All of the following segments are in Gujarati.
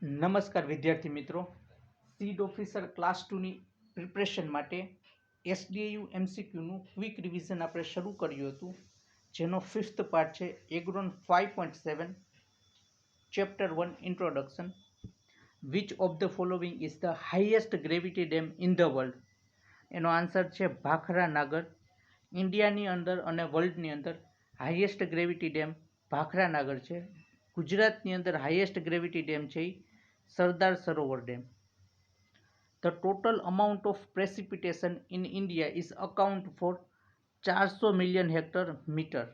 નમસ્કાર વિદ્યાર્થી મિત્રો, સીડ ઓફિસર ક્લાસ 2ની પ્રિપરેશન માટે એસડીએયુ એમસીક્યુનું ક્વિક રિવિઝન આપણે શરૂ કર્યું હતું, જેનો 5th પાર્ટ છે એગ્રોન 5.7 chapter 1 introduction. Which of the following is the highest gravity dam in the world? એનો આન્સર છે ભાખરા નાગર. ઇન્ડિયાની અંદર અને વર્લ્ડની અંદર હાઈએસ્ટ ગ્રેવિટી ડેમ ભાખરા નાગર છે. ગુજરાતની અંદર હાઈએસ્ટ ગ્રેવિટી ડેમ છે Sardar Sarovar dam. The total amount of precipitation in India is account for 400 million hectare meter.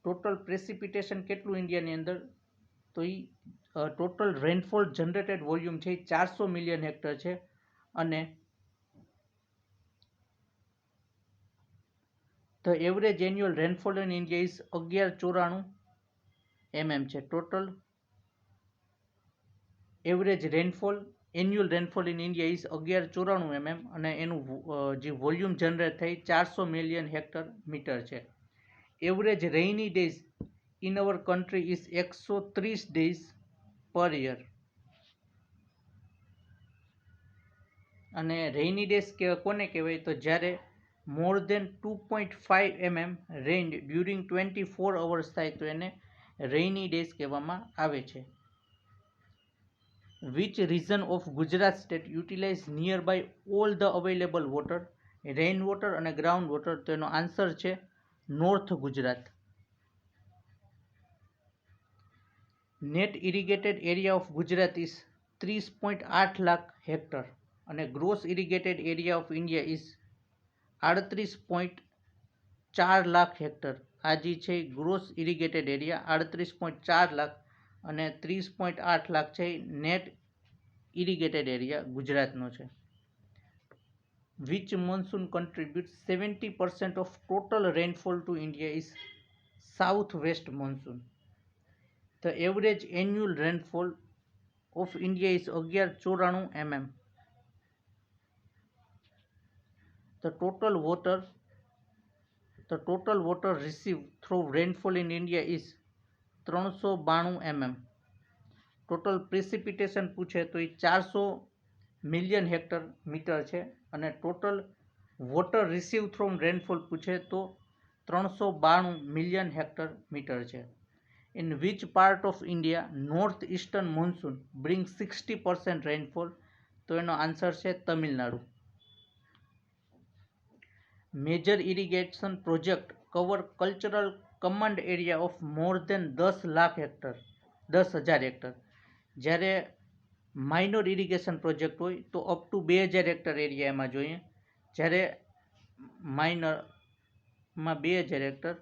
Total precipitation કેટલું ઇન્ડિયાની અંદર? તો એ ટોટલ રેનફોલ જનરેટેડ વોલ્યુમ છે 400 મિલિયન હેક્ટર છે. અને the average annual rainfall in India is 1194 mm છે. Total average rainfall annual rainfall in India is 1194 mm અને એનું જે વોલ્યુમ જનરેટ થઈ 400 મિલિયન હેક્ટર મીટર છે. Average rainy days in our country is 130 days per year. અને રેઇની ડેઝ કોને કહેવાય? તો જ્યારે મોર than 2.5 mm rain during 24 hours થાય તો એને રેઇની ડેઝ કહેવામાં આવે છે. Which region of Gujarat state utilize nearby all the available water, rain water અને ground water? તો એનો આન્સર છે north Gujarat. Net irrigated area of Gujarat is 30.8 lakh hectare અને gross irrigated area of India is 38.4 lakh hectare. આ જે છે ગ્રોસ ઇરિગેટેડ એરિયા 38.4 લાખ અને 30.8 લાખ છે નેટ ઇરિગેટેડ એરિયા ગુજરાતનો છે. Which monsoon contribute 70% of total rainfall to India is south waste monsoon. The average annual rainfall of India is 1194 mm. The total water received through rainfall in India is 392 mm. Total precipitation પૂછે તો એ 400 મિલિયન હેક્ટર મીટર છે. અને total water receive from rainfall પૂછે તો 392 મિલિયન હેક્ટર મીટર છે. In which part of India north eastern monsoon bring 60% rainfall? તો એનો આન્સર છે Tamil Nadu. Major irrigation project cover cultural command area of more than 10,000 hectare. જ્યારે માઇનોર ઇરિગેશન પ્રોજેક્ટ હોય તો અપ ટુ 2000 હેક્ટર એરિયા એમાં જોઈએ. જ્યારે માઇનરમાં 2000 હેક્ટર,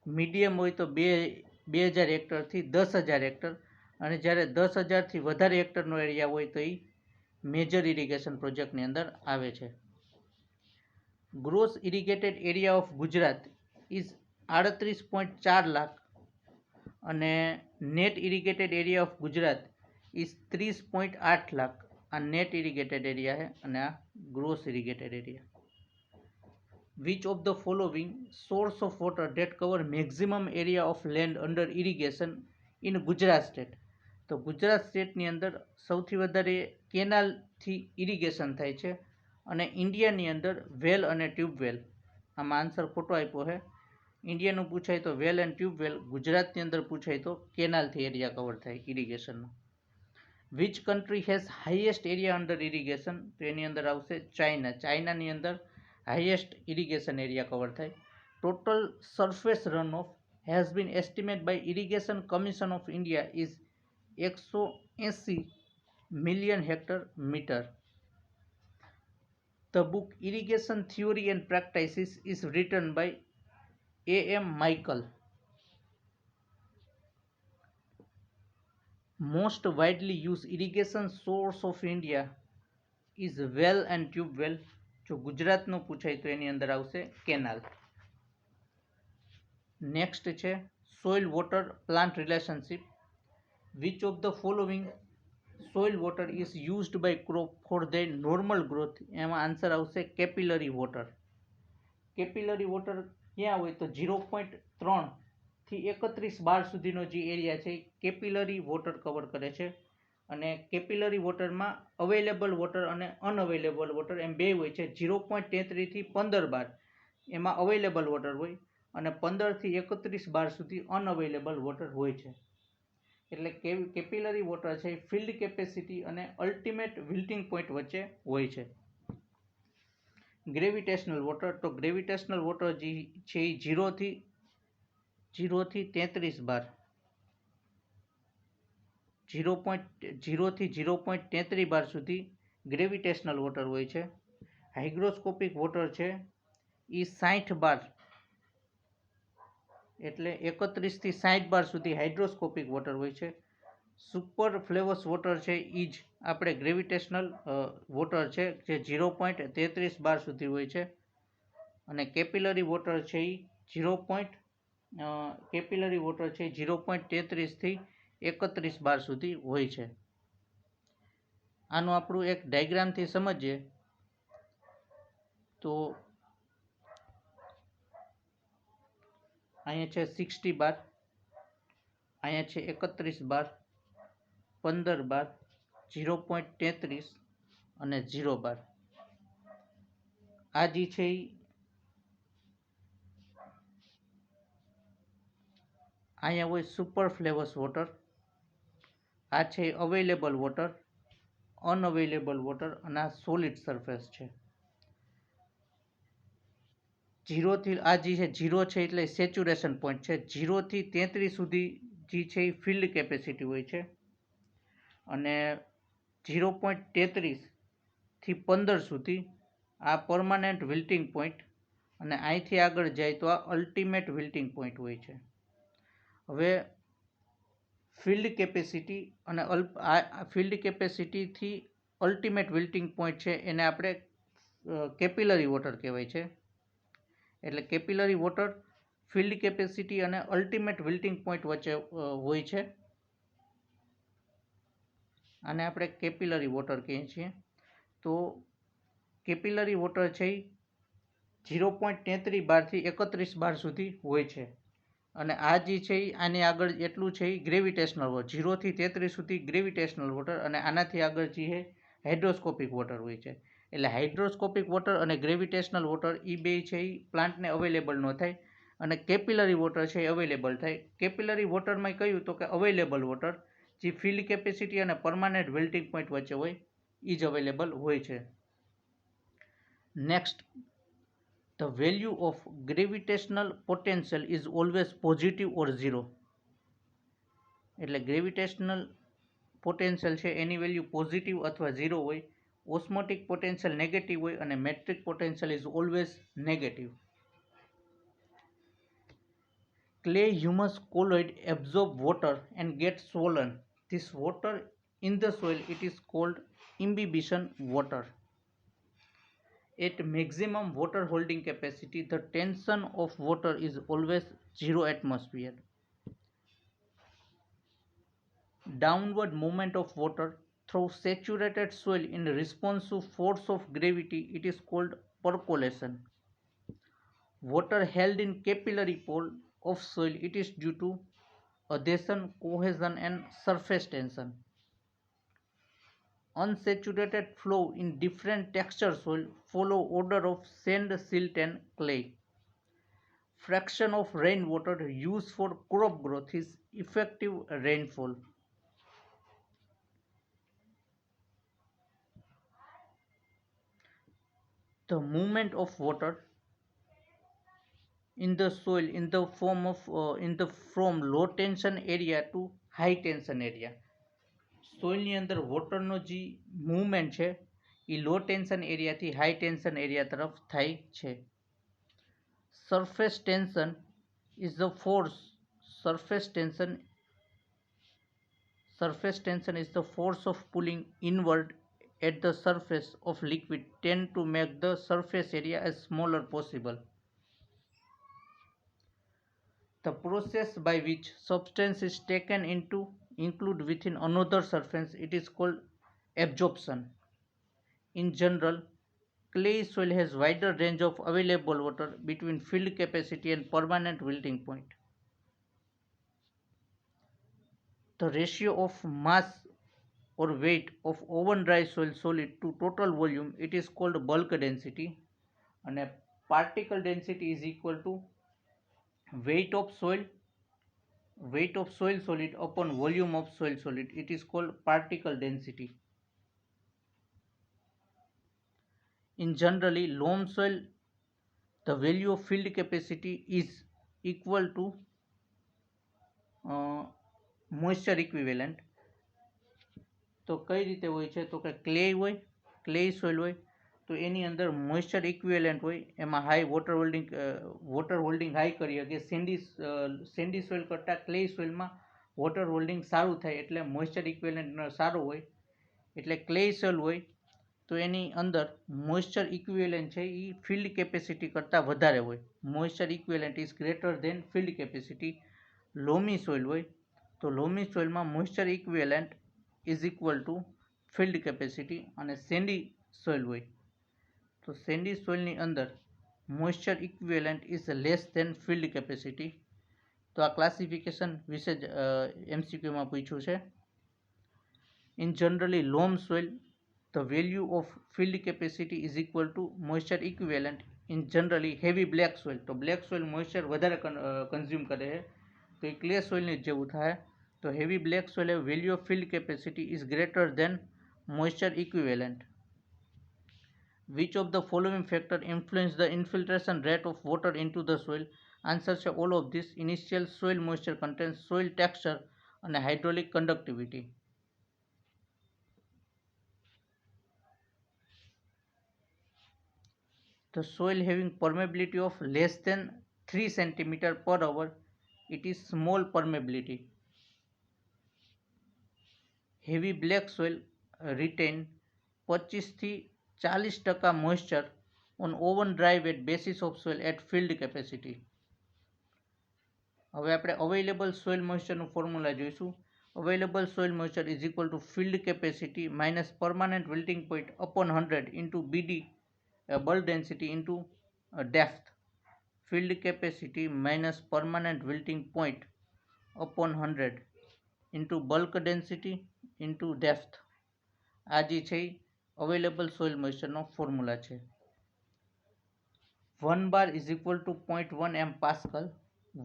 મીડિયમ હોય તો 2000 હેક્ટરથી 10,000 હેક્ટર, અને જ્યારે 10,000થી વધારે હેક્ટરનો એરિયા હોય તો એ મેજર ઇરિગેશન પ્રોજેક્ટની અંદર આવે છે. Gross irrigated area of Gujarat is 38.4 lakh અને net irrigated area of Gujarat is 30.8 lakh. આ નેટ ઇરિગેટેડ એરિયા છે અને આ gross irrigated area. Which of the following source of water that cover maximum area of land under irrigation in Gujarat state? તો ગુજરાત સ્ટેટની અંદર સૌથી વધારે કેનાલથી ઇરિગેશન થાય છે અને ઇન્ડિયાની અંદર વેલ અને ટ્યુબવેલ. આમાં આન્સર ખોટો આપ્યો છે. ઇન્ડિયાનું પૂછાય તો વેલ એન્ડ ટ્યુબવેલ, ગુજરાતની અંદર પૂછાય તો કેનાલથી એરિયા કવર થાય ઇરિગેશનનો. Which country has highest area under irrigation? તો એની અંદર આવશે ચાઇના. ચાઇનાની અંદર હાઈએસ્ટ ઇરિગેશન એરિયા કવર થાય. Total surface runoff has been estimate by irrigation commission of India is 180 million hectare metre. The book Irrigation Theory and Practices is written by A.M. Michael. Most widely used irrigation source of India is well and tube well. જો ગુજરાતનું પૂછાય તો એની અંદર આવશે કેનાલ. નેક્સ્ટ છે soil water plant relationship. Which of the following soil water is used by crop for their normal growth? એમાં આન્સર આવશે કેપિલરી વોટર. કેપિલરી વોટર ક્યાં હોય તો 0.3 થી 31 બાર સુધીનો જે એરિયા છે કેપિલરી વોટર કવર કરે છે. અને કેપિલરી વોટરમાં અવેલેબલ વોટર અને અનઅવેલેબલ વોટર એમ બે હોય છે. 0.33 થી 15 બાર એમાં અવેલેબલ વોટર હોય અને 15 થી 31 બાર સુધી અનઅવેલેબલ વોટર હોય છે. એટલે કેપિલરી વોટર છે એ ફિલ્ડ કેપેસિટી અને અલ્ટિમેટ વિલ્ટિંગ પોઈન્ટ વચ્ચે હોય છે. ગ્રેવિટેશનલ વોટર, તો ગ્રેવિટેશનલ વોટર જે છે એ 0 થી 33 બાર 0 થી 0.33 બાર સુધી ગ્રેવિટેશનલ વોટર હોય છે. હાઇગ્રોસ્કોપિક વોટર છે એ 60 બાર એટલે 31 થી 60 બાર સુધી હાઇડ્રોસ્કોપિક વોટર હોય છે. સુપર ફ્લેવસ વોટર છે એ જ આપણે ગ્રેવિટેશનલ વોટર છે જે 0.33 બાર સુધી હોય છે. અને કેપિલરી વોટર છે એ 0.33 થી 31 બાર સુધી હોય છે. આનું આપણું એક ડાયગ્રામથી સમજીએ તો અહીંયા છે 60 બાર, અહીંયા છે 31 બાર, 15 બાર, 0.33 અને 0 બાર. આ જે છે અહીંયા હોય સુપર ફ્લેવસ વોટર, આ છે અવેલેબલ વોટર, અનઅવેલેબલ વોટર અને આ સોલિડ સરફેસ છે. 0 થી આ જે છે 0 છે એટલે સેચ્યુરેશન પોઈન્ટ છે. 0 થી 33 સુધી જે છે એ ફિલ્ડ કેપેસિટી હોય છે અને 0.33 થી 15 સુધી આ પરમાનન્ટ વિલ્ટિંગ પોઈન્ટ અને અહીંથી આગળ જાય તો આ અલ્ટિમેટ વિલ્ટિંગ પોઈન્ટ હોય છે. હવે ફિલ્ડ કેપેસિટી અને ફિલ્ડ કેપેસિટીથી અલ્ટિમેટ વિલ્ટિંગ પોઈન્ટ છે એને આપણે કેપિલરી વોટર કહેવાય છે. એટલે કેપિલરી વોટર ફિલ્ડ કેપેસિટી અને અલ્ટિમેટ વિલ્ટિંગ પોઈન્ટ વચ્ચે હોય છે. આને આપણે કેપિલરી વોટર કહીએ છીએ. તો કેપિલરી વોટર છે એ 0.33 બારથી 31 બાર સુધી હોય છે અને આ જે છે એ આની આગળ એટલું છે એ ગ્રેવિટેશનલ વોટર 0 થી 33 સુધી ગ્રેવિટેશનલ વોટર અને આનાથી આગળ જે છે હાઇડ્રોસ્કોપિક વોટર હોય છે. એટલે હાઇડ્રોસ્કોપિક વોટર અને ગ્રેવિટેશનલ વોટર એ બે છે એ પ્લાન્ટને અવેલેબલ ન થાય અને કેપિલરી વોટર છે એ અવેલેબલ થાય. કેપિલરી વોટરમાં કહ્યું તો કે અવેલેબલ વોટર જે ફિલ્ડ કેપેસિટી અને પરમાનન્ટ વિલ્ટિંગ પોઈન્ટ વચ્ચે હોય એ જ અવેલેબલ હોય છે. Next, the value of gravitational potential is always positive or zero. એટલે ગ્રેવિટેશનલ પોટેન્શિયલ છે એની વેલ્યુ પોઝિટિવ અથવા ઝીરો હોય, ઓસ્મોટિક પોટેન્શિયલ નેગેટિવ હોય અને matric potential is always negative. Clay humus colloid absorb water and get swollen. This water in the soil, it is called imbibition water. At maximum water holding capacity, the tension of water is always 0 atmosphere. Downward movement of water through saturated soil in response to force of gravity, it is called percolation. Water held in capillary pole of soil, it is due to adhesion, cohesion and surface tension. Unsaturated flow in different texture soil follow order of sand, silt and clay. Fraction of rainwater used for crop growth is effective rainfall. The movement of water in the soil in the form of from low tension area to high tension area. સોઇલની અંદર વોટરનો જે મૂવમેન્ટ છે એ લો ટેન્શન એરિયાથી હાઈ ટેન્શન એરિયા તરફ થાય છે. Surface tension is the force surface tension is the force of pulling inward at the surface of liquid tend to make the surface area as smaller possible. The process by which substance is taken into include within another surface, it is called absorption. In general, clay soil has wider range of available water between field capacity and permanent wilting point. The ratio of mass or weight of oven dry soil solid to total volume, it is called bulk density. અને particle density is equal to weight of soil solid upon volume of soil solid. It is called particle density. In generally loam soil, the value of field capacity is equal to moisture equivalent. તો કઈ રીતે હોય છે તો કે ક્લે સોઇલ હોય તો એની અંદર મોઇસ્ચર ઇક્વિવેલન્ટ હોય, એમાં હાઈ વોટર હોલ્ડિંગ હાઈ કરી શકે. સેન્ડી સોઇલ કરતાં ક્લે સોઇલમાં વોટર હોલ્ડિંગ સારું થાય એટલે મોઇસ્ચર ઇક્વિવેલન્ટ સારું હોય. એટલે ક્લે સોઇલ હોય તો એની અંદર મોઇસ્ચર ઇક્વિવેલન્ટ છે એ ફિલ્ડ કેપેસિટી કરતાં વધારે હોય. Moisture equivalent is greater than field capacity. Loamy soil હોય તો લોમી સોઇલમાં moisture equivalent is equal to field capacity. અને સેન્ડી સોઇલ હોય તો સેન્ડી સોઇલની અંદર moisture equivalent is less than field capacity. તો આ ક્લાસિફિકેશન વિશે જ એમસીક્યુમાં પૂછ્યું છે. In generally loam soil the value of field capacity is equal to moisture equivalent in generally heavy black soil. તો black soil moisture વધારે કન્ઝ્યુમ કરે છે તો એ ક્લે સોઇલની જેવું થાય. તો heavy black soil value of field capacity is greater than moisture equivalent. Which of the following factor influence the infiltration rate of water into the soil? Answer છે all of this. Initial soil moisture content, soil texture અને hydraulic conductivity. The soil having permeability of less than 3 cm per hour, it is small permeability. Heavy black soil retain 25 થી 40% moisture on oven dry wet basis of soil at field capacity. હવે આપણે available soil moisture નું ફોર્મ્યુલા જોઈશું. Available soil moisture is equal to field capacity minus permanent wilting point upon 100 into BD bulk density into depth. Field capacity minus permanent wilting point upon 100 into bulk density into depth. આ જે છે available soil moisture નો ફોર્મ્યુલા છે. 1 bar is equal to 0.1 m Pascal.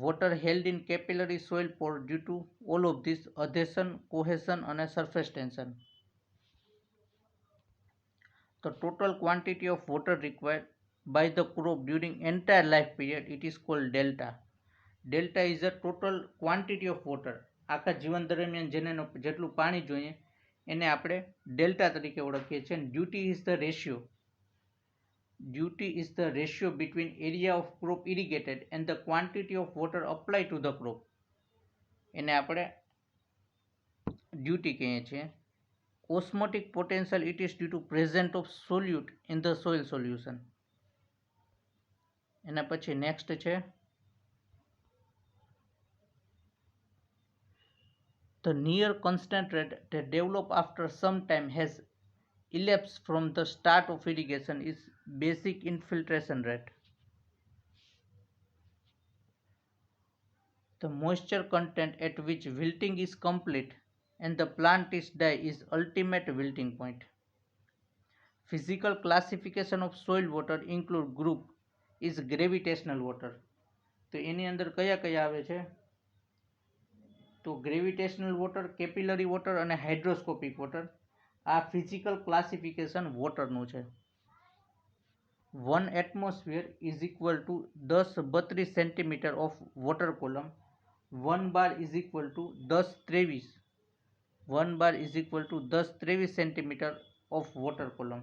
Water held in capillary soil pore due to all of this: adhesion, cohesion and surface tension. The total quantity of water required by the crop during entire life period, it is called delta. Delta is the total quantity of water. આખા જીવન દરમિયાન જેને જેટલું પાણી જોઈએ એને આપણે ડેલ્ટા તરીકે ઓળખીએ છીએ. Duty is the ratio between area of crop irrigated and the quantity of water applied to the crop. એને આપણે ડ્યુટી કહીએ છીએ. Osmotic potential, it is due to presence of solute in the soil solution. એના પછી next છે the near constant rate that develop after some time has elapsed from the start of irrigation is basic infiltration rate. The moisture content at which wilting is complete and the plant is die is ultimate wilting point. Physical classification of soil water include group is gravitational water. તો એની અંદર કયા કયા આવે છે તો ગ્રેવિટેશનલ વોટર, કેપિલરી વોટર અને હાઇડ્રોસ્કોપિક વોટર. આ ફિઝિકલ ક્લાસિફિકેશન વોટરનું છે. 1 atmosphere is equal to 10-32 cm of water column. 1 bar is equal to 10-23. 1 bar is equal to 10-23 cm of water column.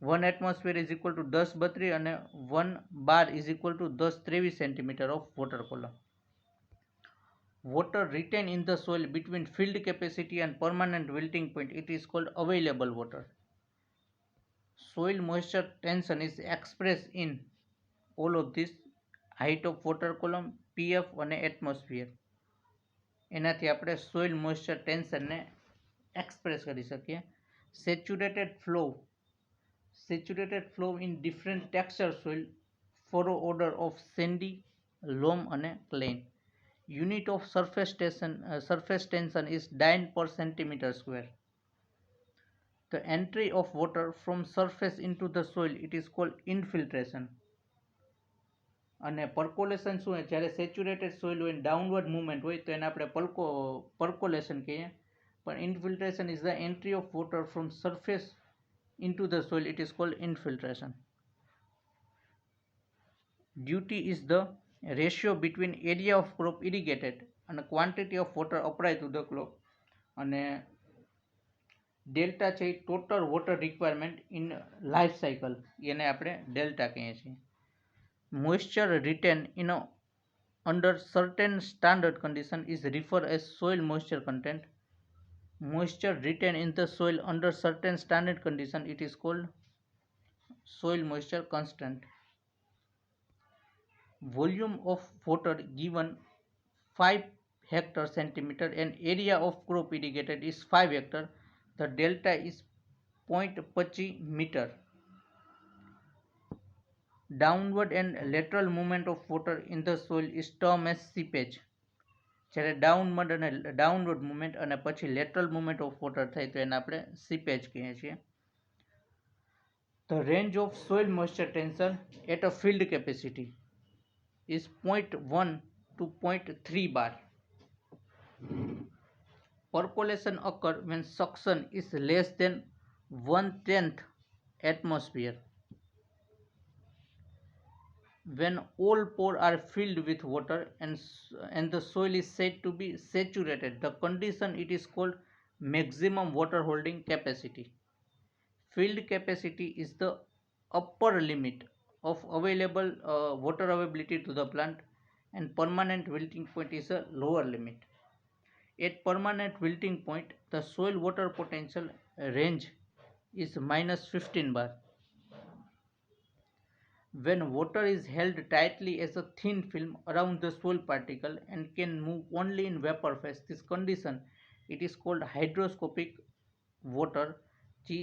1 atmosphere is equal to 10-32 and 1 bar is equal to 10-23 cm of water column. Water retained in the soil between field capacity and permanent wilting point, it is called available water. Soil moisture tension is expressed in all of this: height of water column, PF અને atmosphere. એનાથી આપણે soil moisture tension ને express કરી શકીએ. Saturated flow in different texture soil, furrow order of sandy, loam અને clay. Unit of surface tension is dyne per centimeter square. The entry of water from surface into the soil, it is called infiltration. અને percolation શું હોય, જ્યારે સેચ્યુરેટેડ સોઇલ હોય ડાઉનવર્ડ મૂવમેન્ટ હોય તો એને આપણે percolation કહીએ. પણ infiltration is the entry of water from surface into the soil, it is called infiltration. Duty is the ratio between area of crop irrigated and quantity of water applied to the crop. અને ડેલ્ટા છે total water requirement in life cycle, એને આપણે ડેલ્ટા કહીએ છીએ. Moisture written in under certain standard condition is referred as soil moisture content. Moisture retained in the soil under certain standard condition, it is called soil moisture constant. Volume of water given 5 hectare centimeter and area of crop irrigated is 5 hectare. The delta is 0.25 meter. Downward and lateral movement of water in the soil is termed as seepage. જ્યારે ડાઉનવર્ડ મૂવમેન્ટ અને પછી લેટરલ મૂવમેન્ટ ઓફ વોટર થાય તો એને આપણે સીપેજ કહીએ છીએ. The range of soil moisture tension at a field capacity is 0.1 to 0.3 bar. Percolation occurs when suction is less than 1/10 atmosphere. When all pores are filled with water and the soil is said to be saturated, the condition it is called maximum water holding capacity. Field capacity is the upper limit of available water availability to the plant, and permanent wilting point is a lower limit. At permanent wilting point, the soil water potential range is -15 bar. When water is held tightly as a thin film around the soil particle and can move only in vapor phase, this condition it is called hydroscopic water, જે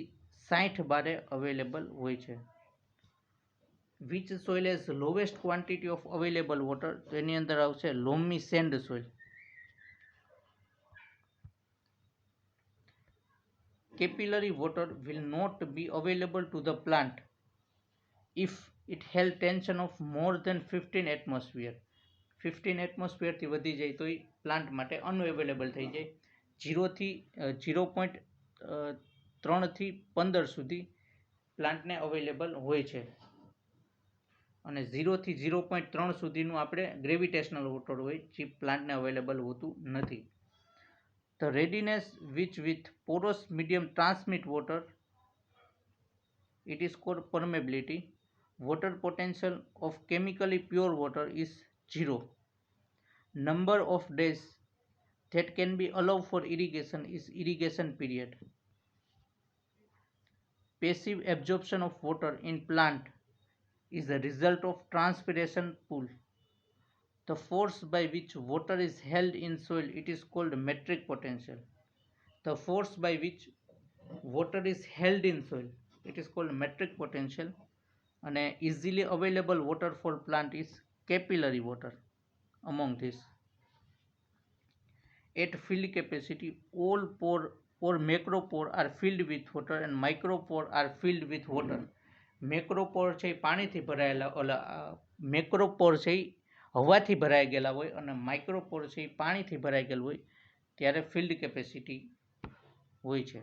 60 બારે available હોય છે. Which soil has lowest quantity of available water? તો એની અંદર આવશે loamy sand soil. Capillary water will not be available to the plant if it held tension of more than 15 atmosphere. 15 atmosphere થી વધી જાય તો એ પ્લાન્ટ માટે અનઅવેલેબલ થઈ જાય. 0.3 થી 15 સુધી પ્લાન્ટને અવેલેબલ હોય છે, અને 0 થી 0.3 સુધીનું આપણે ગ્રેવિટેશનલ વોટર હોય જે પ્લાન્ટને અવેલેબલ હોતું નથી. The readiness with porous medium transmit water, it is called permeability. Water potential of chemically pure water is 0. Number of days that can be allowed for irrigation is irrigation period. Passive absorption of water in plant is the result of transpiration pool. The force by which water is held in soil, it is called metric potential. The force by which water is held in soil, it is called metric potential. And easily available water for plant is capillary water. Among this, at field capacity, all pore or macropore are filled with water and micropore are filled with water. મેક્રોપોર છે એ પાણીથી ભરાયેલા, મેક્રોપોર છે એ હવાથી ભરાઈ ગયેલા હોય અને માઇક્રોપોર છે એ પાણીથી ભરાઈ ગયેલું હોય ત્યારે ફિલ્ડ કેપેસિટી હોય છે.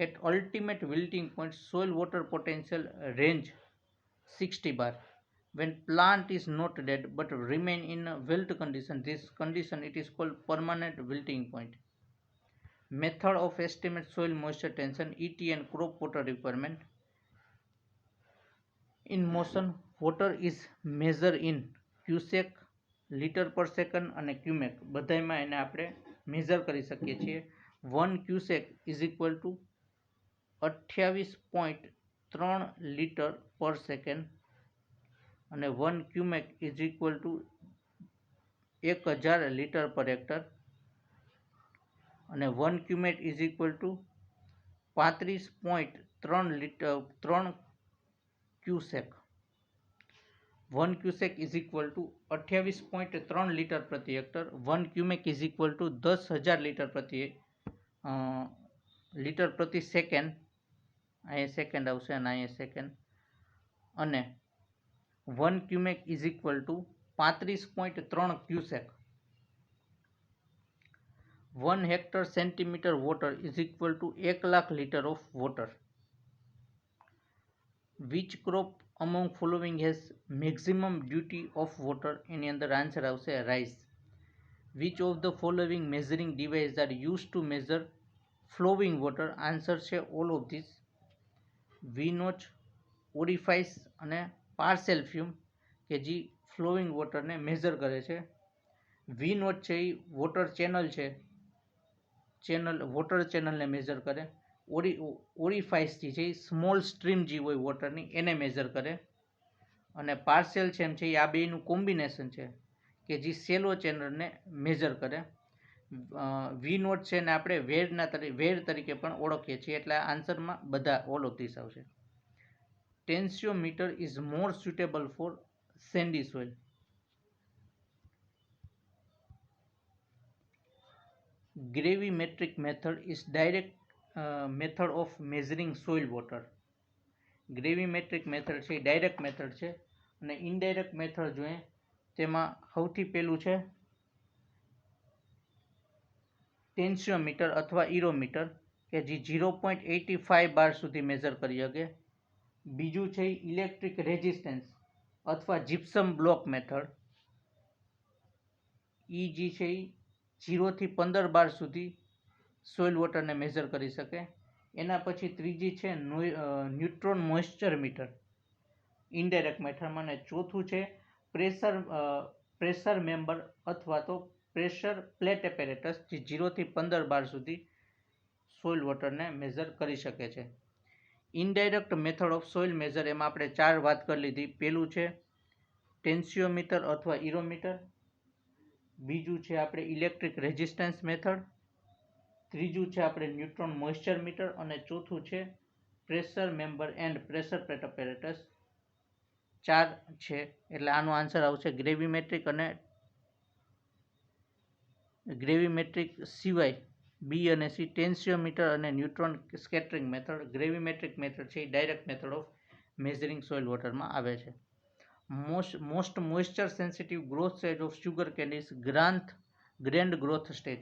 At ultimate wilting point soil water potential range 60 bar. When plant is not dead but remain in a wilt condition, this condition it is called permanent wilting point. Method of estimate soil moisture tension, ET and crop water requirement. In motion, water is measured in cubic, liter per second અને cubic, બધામાં એને આપણે મેઝર કરી શકીએ છીએ. 1 cubic is equal to 28.3 liter per second અને 1 cubic is equal to 1000 liter per hectare અને 1 cubic is equal to 35.3 liter 3 cubic. 1 cusec is equal to 28.3 litre પ્રતિ hectare. 1 cumec is equal to 10,000 litre પ્રતિ સેકન્ડ. અહીંયા સેકન્ડ આવશે અને અહીંયા સેકન્ડ. અને 1 cumec is equal to 35.3 cusec. 1 hectare centimetre water is equal to 1 lakh litre of water. Which crop among following has maximum duty of water? એની અંદર આન્સર આવશે rice. which of the following measuring devices are used to measure flowing water? Answer છે all of these. વી-નોચ, ઓરિફાઇસ અને પાર્સેલ ફ્યુમ કે જે ફ્લોઈંગ વોટરને મેઝર કરે છે. વી-નોચ છે એ વોટર ચેનલ છે, વોટર ચેનલને મેઝર કરે. ઓરિફાઇસ જે છે એ સ્મોલ સ્ટ્રીમ જે હોય વોટરની એને મેઝર કરે. અને પાર્સેલ છે એમ છે એ આ બેનું કોમ્બિનેશન છે કે જે સેલો ચેનલને મેઝર કરે. વી-નોટ છે ને આપણે વેર તરીકે પણ ઓળખીએ છીએ, એટલે આન્સરમાં બધા ઓલ ઓફ ધીસ આવશે. Tensiometer is more suitable for sandy soil. Gravimetric method is direct method of measuring soil water. Gravimetric method છે એ ડાયરેક્ટ મેથડ છે, અને ઇનડાયરેક્ટ મેથડ જોઈએ તેમાં સૌથી પહેલું છે ટેન્સિયોમીટર અથવા ઇરોમીટર કે જે 0.85 બાર સુધી મેઝર કરી શકે. બીજું છે ઇલેક્ટ્રિક રેઝિસ્ટન્સ અથવા જીપ્સમ બ્લોક મેથડ. એ જે છે એ 0 થી 15 બાર સુધી સોઇલ વોટરને મેઝર કરી શકે. એના પછી ત્રીજી છે ન્યુટ્રોન મોઇસ્ચર મીટર ઇનડાયરેક્ટ મેથડમાં. અને ચોથું છે પ્રેશર મેમ્બર અથવા તો પ્રેશર પ્લેટ એપેરેટસ જે 0 થી 15 બાર સુધી સોઇલ વોટરને મેઝર કરી શકે છે. Indirect method of soil measure એમાં આપણે 4 વાત કરી લીધી. પહેલું છે ટેન્સિયોમીટર અથવા ઇરોમીટર. બીજું છે આપણે ઇલેક્ટ્રિક રેઝિસ્ટન્સ મેથડ. ત્રીજું છે આપણે ન્યુટ્રોન મોઇસ્ચર મીટર. અને ચોથું છે pressure member and pressure plate apparatus. 4 છે, એટલે આનો આન્સર આવશે ગ્રેવીમેટ્રિક. અને ગ્રેવીમેટ્રિક સિવાય બી અને સી ટેન્સિયોમીટર અને neutron scattering method. Gravimetric method છે એ direct method of measuring soil વોટરમાં આવે છે. Most moisture sensitive growth stage of sugarcane is grand growth stage.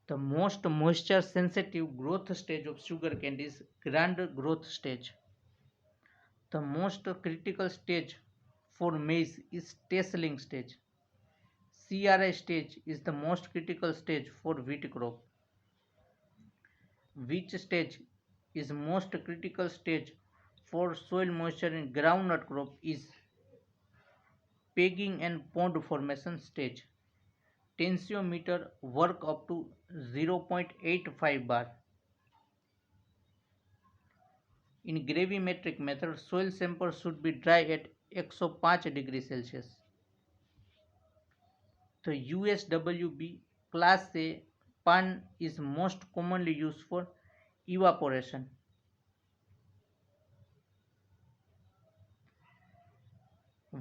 The most moisture sensitive growth stage of sugar cane is grand growth stage. The most critical stage for maize is tasseling stage. CRI stage is the most critical stage for wheat crop. Which stage is most critical stage for soil moisture in groundnut crop is pegging and pond formation stage. Tensiometer work up to 0.85 bar. In gravimetric method, soil sample should be dry at 105 degrees Celsius. The USWB class A pan is most commonly used for evaporation.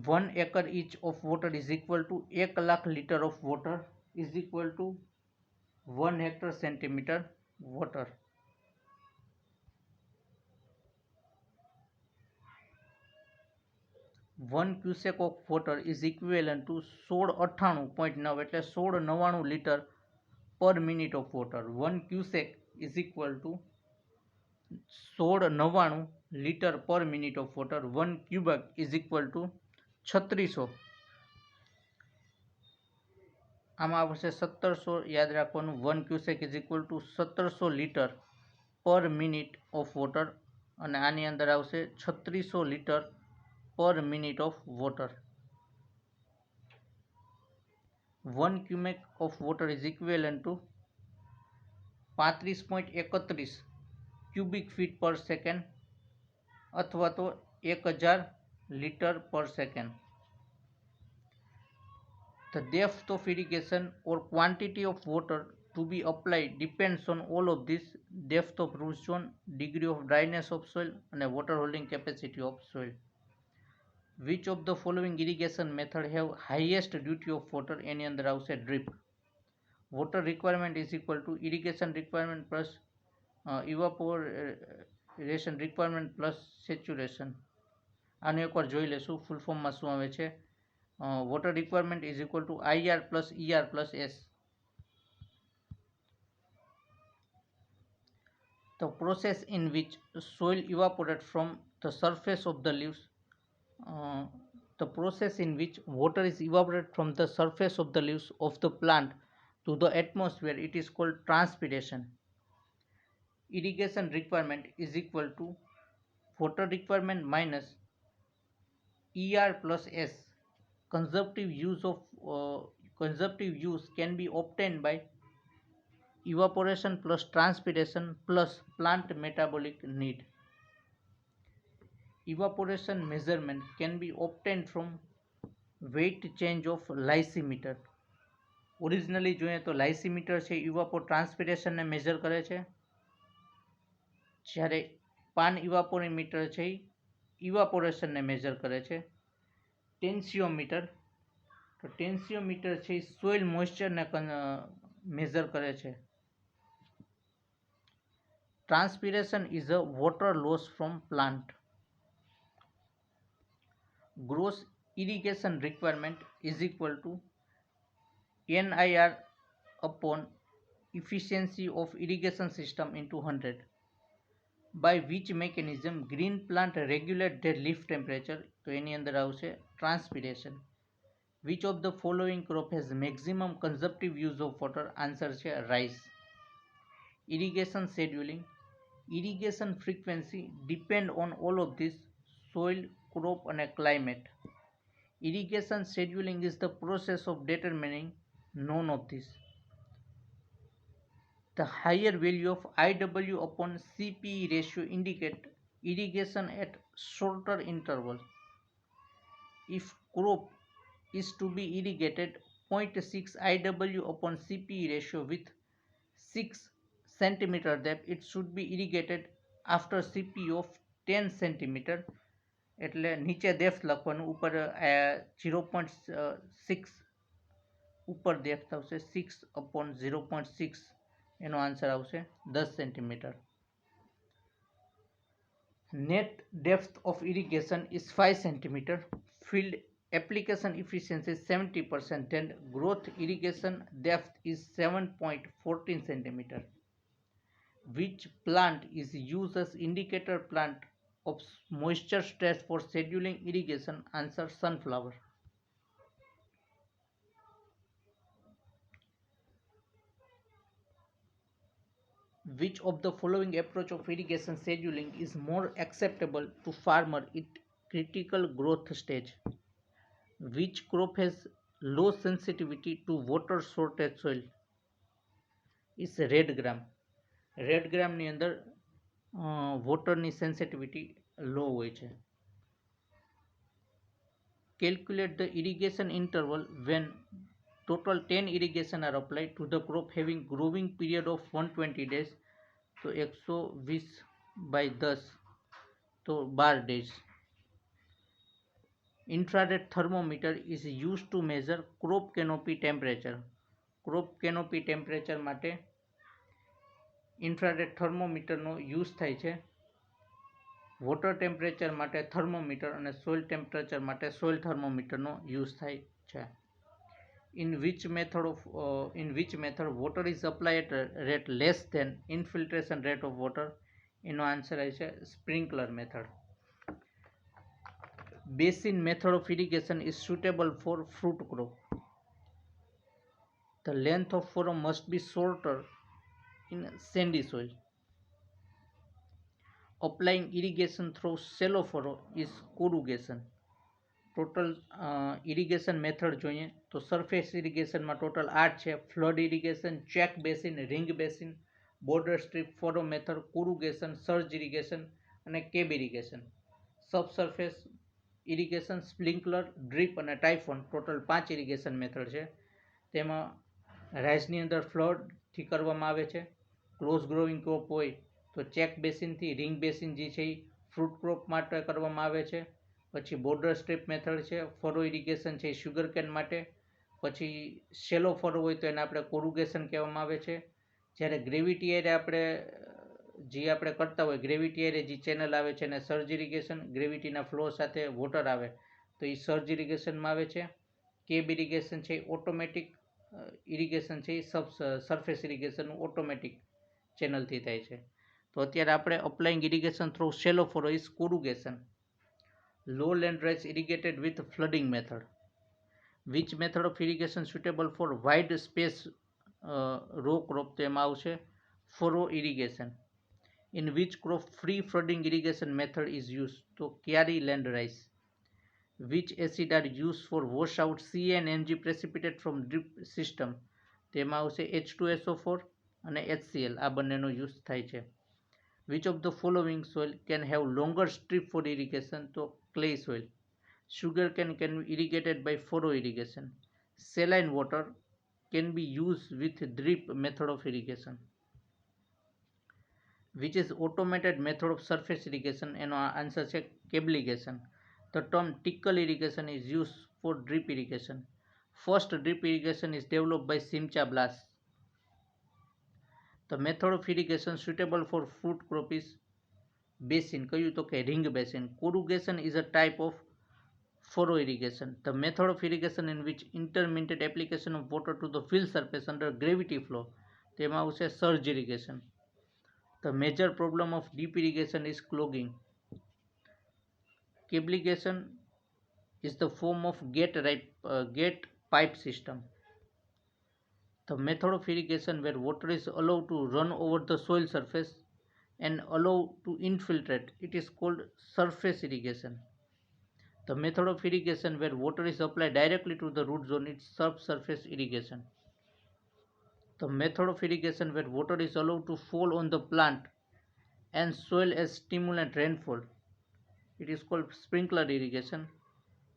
One acre each of water is equal to 1 lakh liter of water is equal to 1 hectare centimeter water. One cubic of water is equivalent to 1698.9 એટલે 1699 liter per minute of water. 1 cubic is equal to 1699 liter per minute of water. 1 cubic is equal to 3600. આમાં આવશે 1700. યાદ રાખવાનું 1 cubic is equal to 1700 liter per minute of water, અને આની અંદર આવશે 3600 liter per minute of water. 1 cubic of water is equivalent to 35.31 cubic feet per second અથવા તો 1000 liter per second. The depth of irrigation or quantity of water to be applied depends on all of this: depth of root zone, degree of dryness of soil, and water holding capacity of soil. Which of the following irrigation method have highest duty of water? એની અંદર આવશે drip. Water requirement is equal to irrigation requirement plus evaporation requirement plus saturation. આને એકવાર જોઈ લેશું ફૂલ ફોર્મમાં શું આવે છે. Water requirement is equal to IR plus ER plus S. The process in which soil evaporates from the surface of the leaves, the process in which water is evaporated from the surface of the leaves of the plant to the atmosphere, it is called transpiration. Irrigation requirement is equal to water requirement minus ER plus S. Conservative use can be obtained by evaporation plus transpiration plus plant metabolic need. Evaporation measurement can be obtained from weight change of lysimeter. Originally જોઈએ તો લાઇસીમીટર છે ઇવાપોટ્રાન્સપિરેશનને મેજર કરે છે, જ્યારે પાન ઇવાપોરીમીટર છે ઇવાપોરેશનને મેજર કરે છે. ટેન્સિયોમીટર છે સોઇલ મોઇસ્ચરને મેજર કરે છે. Transpiration is a water loss from plant. Gross irrigation requirement is equal to NIR upon efficiency of irrigation system into 100. By which mechanism green plant regulate their leaf temperature? તો એની અંદર આવશે transpiration. Which of the following crop has maximum consumptive use of water? Answer છે rice. Irrigation scheduling. Irrigation frequency depend on all of this: soil, crop and climate. Irrigation scheduling is the process of determining none of this. The higher value of IW upon CPE ratio indicate irrigation at shorter interval. If crop is to be irrigated 0.6 IW upon CPE ratio with 6 cm depth, it should be irrigated after CPE of 10 cm. એટલે નીચે ડેપ્થ લખવાનું, ઉપર 0.6 ઉપર ડેપ્થ આવશે 6 upon 0.6, એનો આન્સર આવશે 10 centimetre. Net depth of irrigation is 5 cm. Field application efficiency is 70%. Then growth irrigation depth is 7.14 cm. Which plant is used as indicator plant of moisture stress for scheduling irrigation? Answer sunflower. Which of the following approach of irrigation scheduling is more acceptable to farmer at critical growth stage? Which crop has low sensitivity to water shortage soil? Is red gram. Red ગ્રામની અંદર વોટરની સેન્સિટિવિટી લો હોય છે. Calculate the irrigation interval when total 10 irrigation are applied to the crop having growing period of 120 days. તો 120/10 તો 12 days. Infrared thermometer is used to measure crop canopy temperature. Crop canopy temperature માટે ઇન્ફ્રારેડ થર્મોમીટરનો યુઝ થાય છે. વોટર ટેમ્પરેચર માટે થર્મોમીટર અને સોઇલ ટેમ્પરેચર માટે સોઇલ થર્મોમીટરનો યુઝ થાય છે. In which method water is applied at rate less than infiltration rate of water? એનો આન્સર છે sprinkler method. Basin method of irrigation is suitable for fruit crop. The length of furrow must be shorter in sandy soil. Applying irrigation through shallow furrow is corrugation. Total irrigation method જોઈએ તો સરફેસ ઇરિગેશનમાં ટોટલ 8 છે: flood irrigation, check basin, ring basin, border strip, furrow method, corrugation, surge irrigation અને cab irrigation. Subsurface irrigation, sprinkler, drip અને ટાઇફોન ટોટલ 5 ઇરિગેશન મેથડ છે. તેમાં રાઇસની અંદર ફ્લડથી કરવામાં આવે છે. ક્લોઝ ગ્રોવિંગ ક્રોપ હોય તો ચેક બેસિનથી, રિંગ બેસિન જે છે એ ફ્રૂટ ક્રોપ માટે કરવામાં આવે છે. પછી બોર્ડર સ્ટ્રીપ મેથડ છે, ફરો ઇરિગેશન છે એ શુગર કેન માટે. પછી શેલો ફરો હોય તો એને આપણે કોરુગેશન કહેવામાં આવે છે. જ્યારે ગ્રેવિટી એરિયા આપણે કરતા હોય, ગ્રેવિટી એરિયા જે ચેનલ આવે છે એને સર્જ ઇરિગેશન, ગ્રેવિટીના ફ્લો સાથે વોટર આવે તો એ સર્જ ઇરિગેશનમાં આવે છે. કેબ ઇરિગેશન છે એ ઓટોમેટિક ઇરિગેશન છે, એ સરફેસ ઇરિગેશન ઓટોમેટિક ચેનલથી થાય છે. તો અત્યારે આપણે applying irrigation through shallow furrow is corrugation. Low land rice irrigated with flooding method. Which method of irrigation suitable for wide space row crop? તો એમાં આવશે furrow irrigation. In which crop free flooding irrigation method is used? તો ક્યારી land rice. Which acid are used for wash out Ca and Mg precipitate from drip system? તેમાં આવશે H2SO4 અને HCl, આ બંનેનો યુઝ થાય છે. Which of the following soil can have longer strip for irrigation? તો clay soil. Sugar can be irrigated by furrow irrigation. Saline water can be used with drip method of irrigation. Which is automated method of surface irrigation? એનો આન્સર છે cabligation. The term tickle irrigation is used for drip irrigation. First drip irrigation is developed by Simcha Blas. The method of irrigation suitable for fruit crop is basin. કયું તો કે ring basin. Corrugation is a type of furrow irrigation. The method of irrigation in which intermittent application of water to the field surface under gravity flow, તેમાં આવશે surge irrigation. The major problem of deep irrigation is clogging. Cabligation is the form of gate pipe system. The method of irrigation where water is allowed to run over the soil surface and allowed to infiltrate, it is called surface irrigation. The method of irrigation where water is applied directly to the root zone is subsurface irrigation. The method of irrigation where water is allowed to fall on the plant and soil as stimulant rainfall, it is called sprinkler irrigation.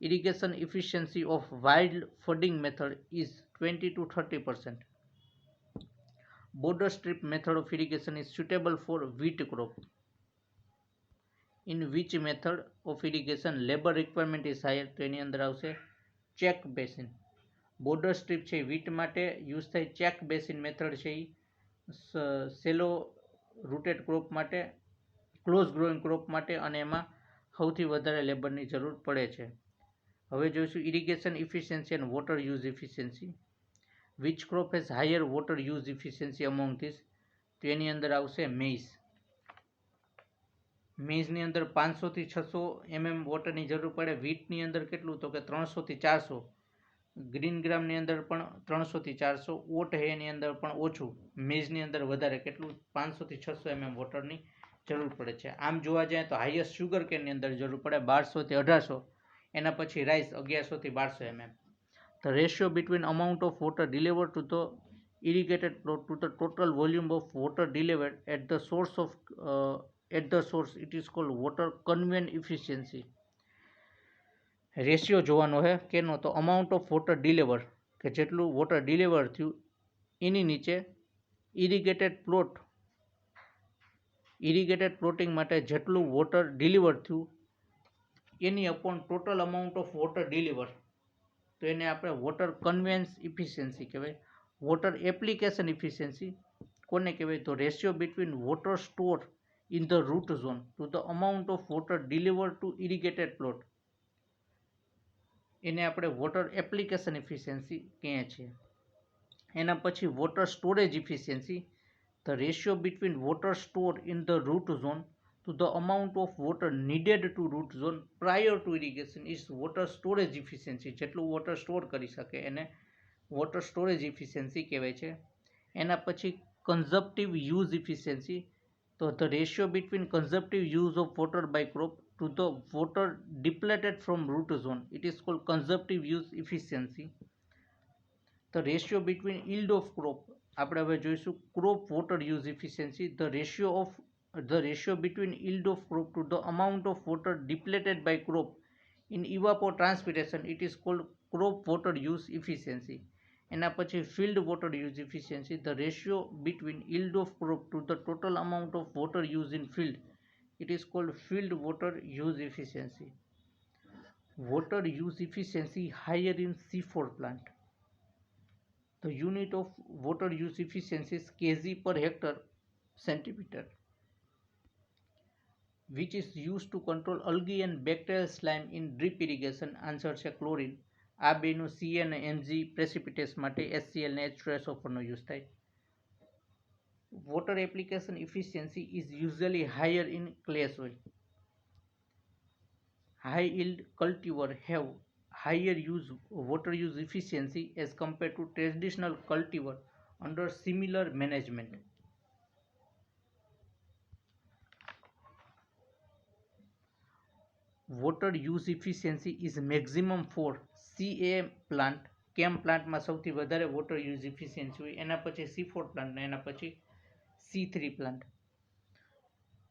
Irrigation efficiency of wild flooding method is 20 to 30%. Border strip method of irrigation is suitable for wheat crop. In which method of irrigation labor requirement is higher? તો એની અંદર આવશે check basin. બોર્ડર સ્ટ્રીપ છે વીટ માટે યુઝ થાય. ચેક બેસિન મેથડ છે એ સેલો રૂટેડ ક્રોપ માટે, ક્લોઝ ગ્રોઈંગ ક્રોપ માટે, અને એમાં સૌથી વધારે લેબરની જરૂર પડે છે. હવે જોઈશું irrigation efficiency and water use efficiency. Which crop has higher water use efficiency among this? તો એની અંદર આવશે મેઇઝ. મેઇઝની અંદર 500 થી 600 mm વોટરની જરૂર પડે. વીટની અંદર કેટલું? તો કે 300 થી 400. ગ્રીન ગ્રામની અંદર પણ 300 થી 400. ઓટ હે એની અંદર પણ ઓછું. મેઇઝની અંદર વધારે, કેટલું? 500 થી 600 mm વોટરની જરૂર પડે છે. આમ જોવા જાય તો હાઈએસ્ટ શુગર કેનની અંદર જરૂર પડે 1200 થી 1800. એના પછી રાઈસ 1100 થી 1200 mm. The ratio between amount of water delivered to the irrigated plot to the total volume of water delivered at the source, it is called water conveyance efficiency. Ratio જોવાનો છે કેનો? તો અમાઉન્ટ ઓફ વોટર ડિલિવર, કે જેટલું વોટર ડિલિવર થયું એની નીચે ઇરિગેટેડ પ્લોટિંગ માટે જેટલું વોટર ડિલિવર થયું એની upon total amount of water deliver, તો એને આપણે વોટર કન્વેન્સ ઇફિશિયન્સી કહેવાય. વોટર એપ્લિકેશન ઇફિશિયન્સી કોને કહેવાય? તો ratio between water store in the root zone to the amount of water deliver to irrigated plot, એને આપણે વોટર એપ્લિકેશન ઇફિશિયન્સી કહીએ છીએ. એના પછી water storage efficiency, the ratio between water store in the root zone to the amount of water needed to root zone prior to irrigation is water storage efficiency. જેટલું વોટર સ્ટોર કરી શકે એને વોટર સ્ટોરેજ ઇફિશિયન્સી કહેવાય છે. એના પછી કન્ઝપ્ટિવ યુઝ ઇફિશિયન્સી, તો the ratio between consumptive use of water by crop to the water depleted from root zone, it is called consumptive use efficiency. The ratio between yield ઓફ ક્રોપ, આપણે હવે જોઈશું crop water use efficiency. The ratio between yield of crop to the amount of water depleted by crop in evapotranspiration, it is called crop water use efficiency. એના પછી field water use efficiency, the ratio between yield of crop to the total amount of water used in field, it is called field water use efficiency. Water use efficiency higher in C4 plant. The unit of water use efficiency is kg per hectare centimeter, which is used to control algae and bacterial slime in drip irrigation. Answer છે ક્લોરીન. આ બેનો સી અને એમજી પ્રેસિપિટેટ્સ માટે HCl ને H2SO4 નો યુઝ થાય. Water application efficiency is usually higher in clay soil. High yield cultivar have higher water use efficiency as compared to traditional cultivar under similar management. Water use efficiency is maximum for CA plant. કેમ પ્લાન્ટમાં સૌથી વધારે વોટર યુઝ એફિશિયન્સી હોય, એના પછી C4 પ્લાન્ટ ને એના પછી C3 plant.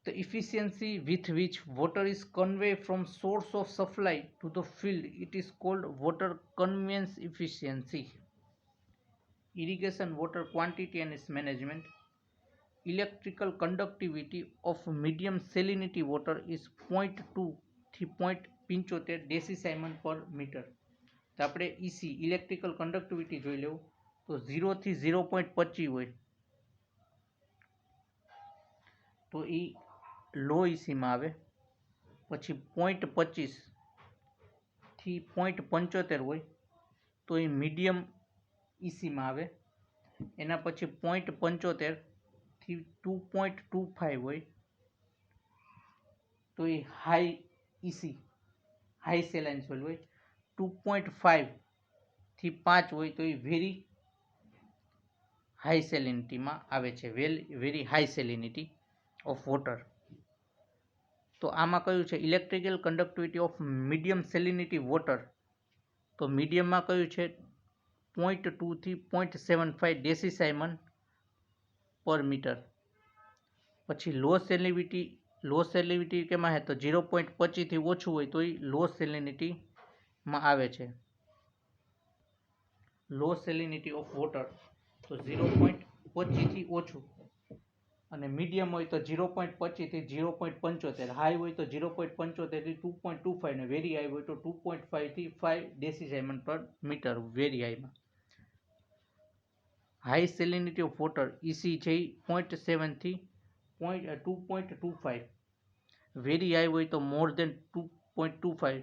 The efficiency with which water is conveyed from source of supply to the field, it is called water conveyance efficiency. Irrigation water quantity and its management. Electrical conductivity of medium salinity water is 0.2 થી 0.75 ડેસીસાઇમન પર મીટર. તો આપણે EC ઇલેક્ટ્રિકલ કંડક્ટિવિટી જોઈ લેવું તો 0 થી 0.25 હોય તો એ લો ECમાં આવે, પછી 0.25 થી 0.75 હોય તો એ મીડિયમ ECમાં આવે, એના પછી 0.75 થી 2.25 હોય તો એ હાઈ EC હાઈ સેલાઇન સોઇલ હોય, 2.5 થી 5 હોય તો એ વેરી હાઈ સેલિનિટીમાં આવે છે, very high salinity of water. તો આમાં કયું છે electrical conductivity of medium સેલિનિટી water, તો મીડિયમમાં કયું છે 0.2 થી 0.75 ડેસીસાઇમન પર મીટર. પછી લો સેલિનિટી કેમાં હે તો 0.25 થી ઓછું હોય તો એ લો સેલિનિટીમાં આવે છે. લો સેલિનિટી ઓફ વોટર તો 0.25 થી ઓછું, અને મીડિયમ હોય તો 0.25 થી 0.75, હાઈ હોય તો 0.75 થી 2.25 ને વેરી હાઈ હોય તો 2.5 થી 5 ડેસીસાઇમન પર મીટર વેરી હાઈમાં. High salinity of water EC છે 0.7 થી 2.25, વેરી હાઈ હોય તો મોર દેન 2.25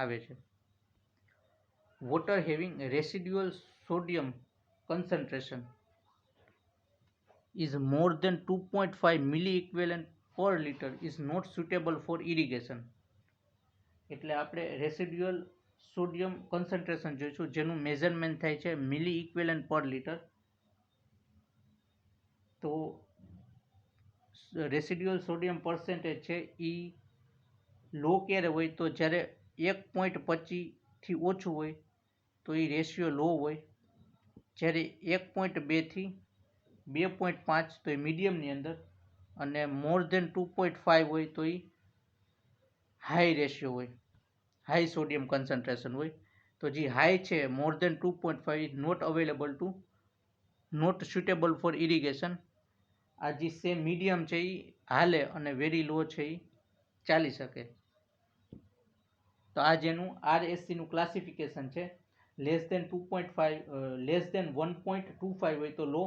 આવે છે. Water having residual sodium concentration is more than 2.5 milliequivalent per liter is not suitable for irrigation. એટલે આપણે રેસિડ્યુઅલ સોડિયમ કોન્સન્ટ્રેશન જોઈશું જેનું મેઝરમેન્ટ થાય છે મિલી ઇક્વેલન્ટ પર લિટર. તો રેસિડ્યુઅલ સોડિયમ પર્સન્ટેજ છે એ લો ક્યારે હોય તો જ્યારે 1.25 થી ઓછું હોય તો એ રેશિયો લો હોય, જ્યારે 1.2 થી 2.5 તો એ મીડિયમની અંદર, અને મોર દેન 2.5 હોય તો એ હાઈ રેશિયો હોય, હાઈ સોડિયમ કન્સન્ટ્રેશન હોય. તો જે હાઈ છે મોર than 2.5 not suitable four irrigation. આ જે સેમ મીડિયમ છે એ હાલે અને વેરી લો છે એ ચાલી શકે. તો આ જેનું RSCનું ક્લાસિફિકેશન છે. લેસ દેન 1.25 હોય તો લો,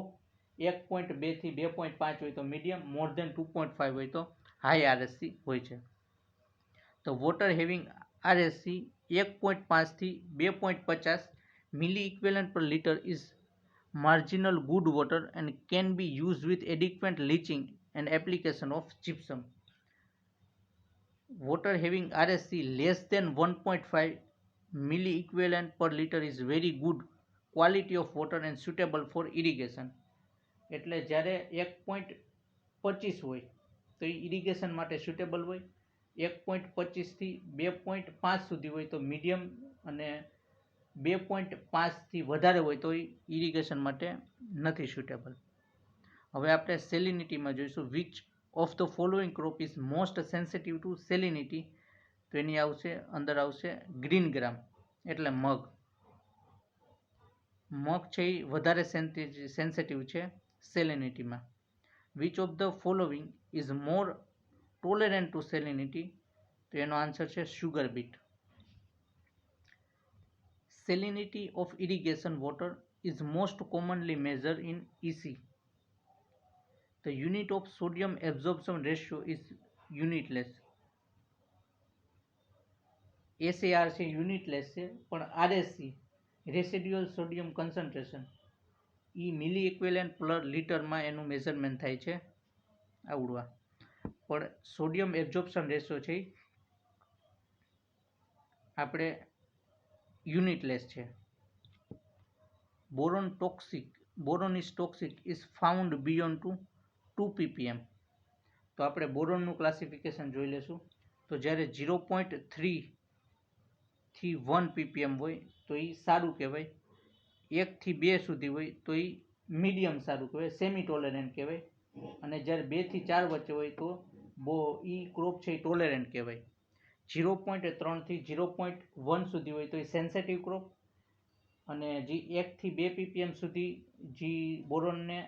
1.2 થી 2.5 હોય તો મીડિયમ, મોર દેન 2.5 હોય તો હાઈ RSC હોય છે. તો વોટર હેવિંગ RSC 1.5 થી 2.50 મિલી ઇક્વેલન્ટ પર litre is marginal good water and can be used with adequate leaching and application of gypsum. Water having RSC less than 1.5 milli equivalent per liter is very good quality of water and suitable for irrigation. એટલે જ્યારે 1.25 હોય તો એ ઇરિગેશન માટે સુટેબલ હોય, 1.25 થી 2.5 સુધી હોય તો મીડિયમ, અને 2.5 થી વધારે હોય તો ઇરિગેશન માટે નથી સુટેબલ. હવે આપણે સેલિનિટીમાં જોઈશું which of the following crop is most sensitive to salinity. તો એની અંદર આવશે ગ્રીન ગ્રામ એટલે મગ. મગ છે એ વધારે સેન્સિટિવ છે સેલિનિટીમાં. Which of the following is more tolerant to salinity, તો એનો આન્સર છે sugar beet. salinity of irrigation water is most commonly measured in EC. The unit of sodium absorption ratio is unitless. SAR છે યુનિટલેસ છે, પણ RSC રેસિડ્યુઅલ સોડિયમ કન્સન્ટ્રેશન એ મિલી ઇક્વિવેલન્ટ પર લીટરમાં એનું મેઝરમેન્ટ થાય છે આવડવા. પણ સોડિયમ એબ્ઝોર્પ્શન રેશિયો છે આપણે યુનિટલેસ છે. Boron is toxic is found beyond two 2 ppm. તો આપણે બોરોનનું ક્લાસિફિકેશન જોઈ લેશું. તો જ્યારે 0.3 થી 1 ppm હોય તો એ સારું કહેવાય, 1 થી 2 સુધી હોય તો એ મીડિયમ સારું કહેવાય, સેમી ટોલરન્ટ કહેવાય, અને જ્યારે 2 થી 4 વચ્ચે હોય તો એ ક્રોપ છે એ ટોલરન્ટ કહેવાય. 0.3 થી 0.1 સુધી હોય તો એ સેન્સિટિવ ક્રોપ, અને જે 1 થી 2 ppm સુધી જે બોરોનને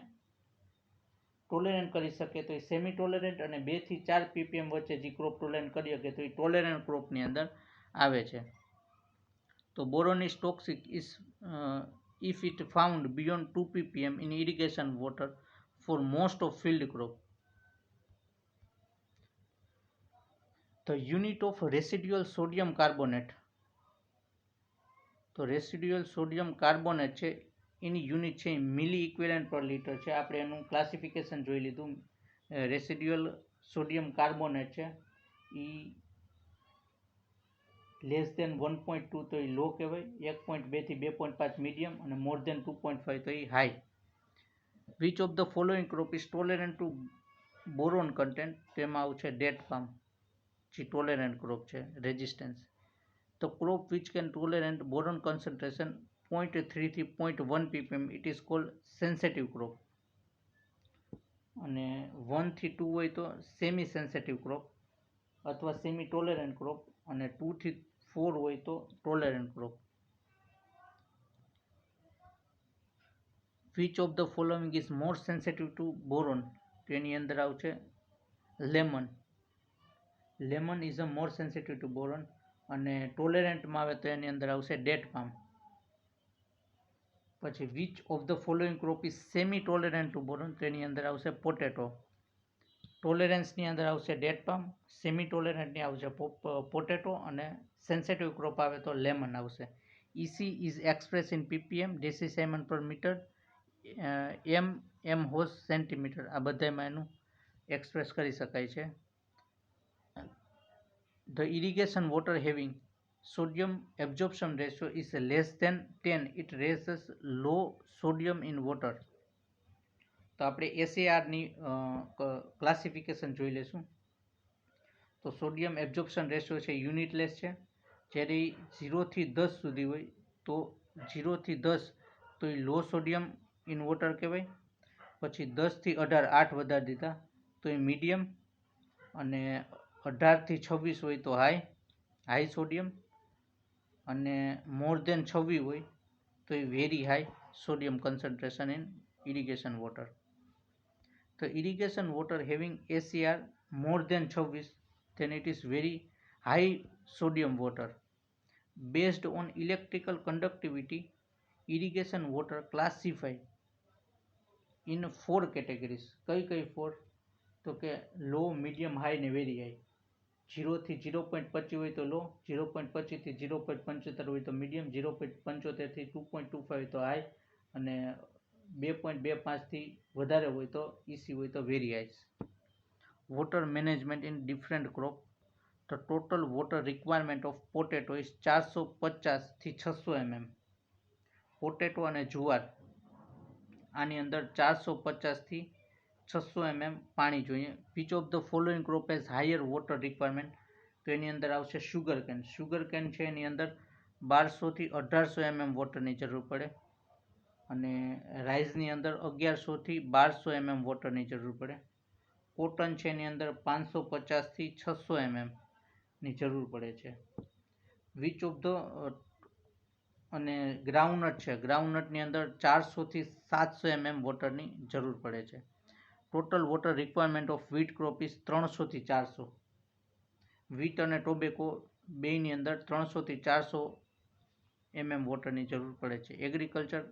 ટોલરન્ટ કરી શકે તો એ સેમી ટોલરન્ટ, અને 2 થી 4 ppm વચ્ચે જે ક્રોપ ટોલરન્ટ કરી શકે તો એ ટોલરન્ટ ક્રોપની અંદર આવે છે. તો boron is toxic if it found beyond 2 ppm in irrigation water for most of field crop. The unit of residual sodium carbonate. તો રેસિડ્યુઅલ સોડિયમ કાર્બોનેટ છે એની યુનિટ છે મિલી ઇક્વિવેલન્ટ પર લીટર છે. આપણે એનું ક્લાસિફિકેશન જોઈ લીધું. રેસિડ્યુઅલ સોડિયમ કાર્બોનેટ છે એ લેસ દેન 1.2 તો એ લો કહેવાય, 1.2 થી 2.5 મીડિયમ, અને મોર દેન 2.5 તો એ high. Which of the following crop is tolerant to boron content? તેમાં આવશે ડેટ પામ, જે ટોલરન્ટ ક્રોપ છે, resistance. The crop which can tolerate boron concentration 0.3 થી 0.1 ppm, it is called sensitive crop. અને 1 થી 2 હોય તો સેમી સેન્સિટિવ ક્રોપ અથવા સેમી ટોલરન્ટ ક્રોપ, અને 2 થી 4 હોય તો tolerant crop. Which of the following is more sensitive to boron? તો એની અંદર આવશે lemon. Lemon is a more sensitive to boron. અને ટોલરન્ટમાં આવે તો એની અંદર આવશે ડેટ પામ. પછી which of the following crop is semi tolerant to boron? તો એની અંદર આવશે પોટેટો. ટોલરન્સની અંદર આવશે ડેટ પામ, સેમી ટોલરન્ટની આવશે પોટેટો, અને સેન્સિટિવ ક્રોપ આવે તો લેમન આવશે. EC is express in ppm, ડેસિસાયમન પર મીટર, m હોસ સેન્ટીમીટર. આ બધામાં એનું એક્સપ્રેસ કરી શકાય છે. The irrigation water having sodium absorption ratio is less than 10. It raises low sodium in water. તો આપણે SARની ક્લાસિફિકેશન જોઈ લેશું. તો સોડિયમ એબ્ઝોર્પ્શન રેશિયો છે યુનિટલેસ છે. જ્યારે 0 થી 10 સુધી હોય તો 0 થી 10 તો એ લો સોડિયમ ઇન વોટર કહેવાય. પછી 10 થી 18 8 વધારી દીધા તો એ મીડિયમ, અને 18 થી 26 હોય તો હાઈ સોડિયમ, અને મોર દેન 26 હોય તો એ very high sodium concentration in irrigation water. તો irrigation water having SAR more than 26, then it is very high sodium water. Based on electrical conductivity, irrigation water classified in 4 categories. કઈ 4? તો કે લો, મીડિયમ, હાઈ ને વેરી હાઈ. 0 થી 0.25 હોય તો લો, 0.25 થી 0.75 હોય તો મીડિયમ, 0.75 થી 2.25 હોય તો હાઈ, અને 2.25 થી વધારે હોય તો EC હોય તો very high. Water management in different crop. The total water requirement of potato is 450 થી 600 mm. પોટેટો અને જુવાર આની અંદર 450 થી 600 mm પાણી જોઈએ. Which of the following crop has higher water requirement? તો એની અંદર આવશે શુગર કેન. શુગર કેન છે એની અંદર 1200 થી 1800 mm વોટરની જરૂર પડે, અને રાઈઝની અંદર 1100 થી 1200 mm વોટરની જરૂર પડે. કોટન છે એની અંદર 550 થી 600 mm ની જરૂર પડે છે. વિચ ઓફ ધ અને ગ્રાઉન્ડનટ છે, ગ્રાઉન્ડનટની અંદર 400 થી 700 mm વોટરની જરૂર પડે છે. Total water requirement of wheat crop is 300 થી 400. વીટ અને ટોબેકો બેયની અંદર 300 થી 400 mm વોટરની જરૂર પડે છે. એગ્રીકલ્ચર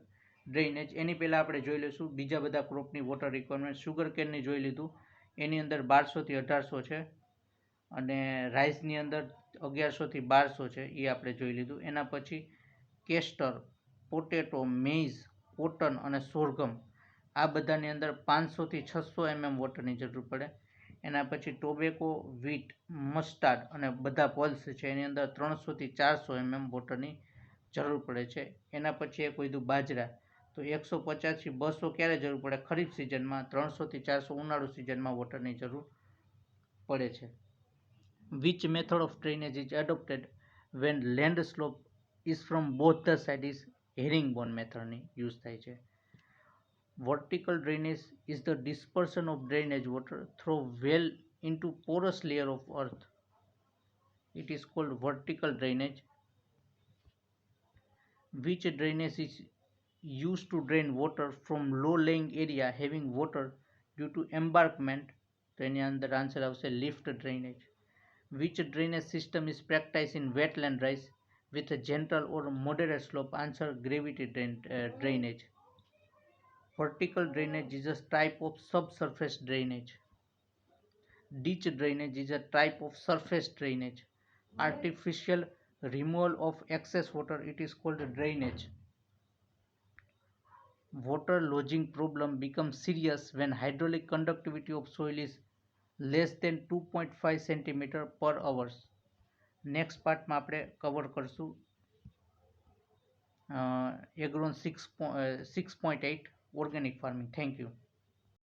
ડ્રેનેજ એની પહેલાં આપણે જોઈ લઈશું બીજા બધા ક્રોપની વોટર રિક્વાયરમેન્ટ. સુગર કેનની જોઈ લીધું, એની અંદર 1200 થી 1800 છે, અને રાઈસની અંદર 1100 થી 1200 છે, એ આપણે જોઈ લીધું. એના પછી કેસ્ટર, પોટેટો, મેઇઝ, કોટન અને સોરગમ આ બધાની અંદર 500 થી 600 વોટરની જરૂર પડે. એના પછી ટોબેકો, વીટ, મસ્ટાર્ડ અને બધા પલ્સ છે, એની અંદર 300 થી 400 વોટરની જરૂર પડે છે. એના પછી એક કીધું બાજરા, તો 150 થી 200 ક્યારે જરૂર પડે? ખરીફ સિઝનમાં. 300 થી 400 ઉનાળુ સિઝનમાં વોટરની જરૂર પડે છે. Which method of drainage is adopted when land slope is from both the side is herringbone મેથડની યુઝ થાય છે. Vertical drainage is the dispersion of drainage water through well into porous layer of earth. It is called vertical drainage. Which drainage is used to drain water from low-lying area having water due to embankment? તો એની અંદર આન્સર આવશે lift drainage. Which drainage system is practiced in wetland rise with a gentle or moderate slope? Answer gravity drainage. Vertical drainage is a type of subsurface drainage. Ditch drainage is a type of surface drainage. Artificial removal of excess water, it is called drainage. Water lodging problem becomes serious when hydraulic conductivity of soil is less than 2.5 cm per hour. Next part માં આપણે કવર કરશું એગ્રોન 6.8 organic farming. Thank you.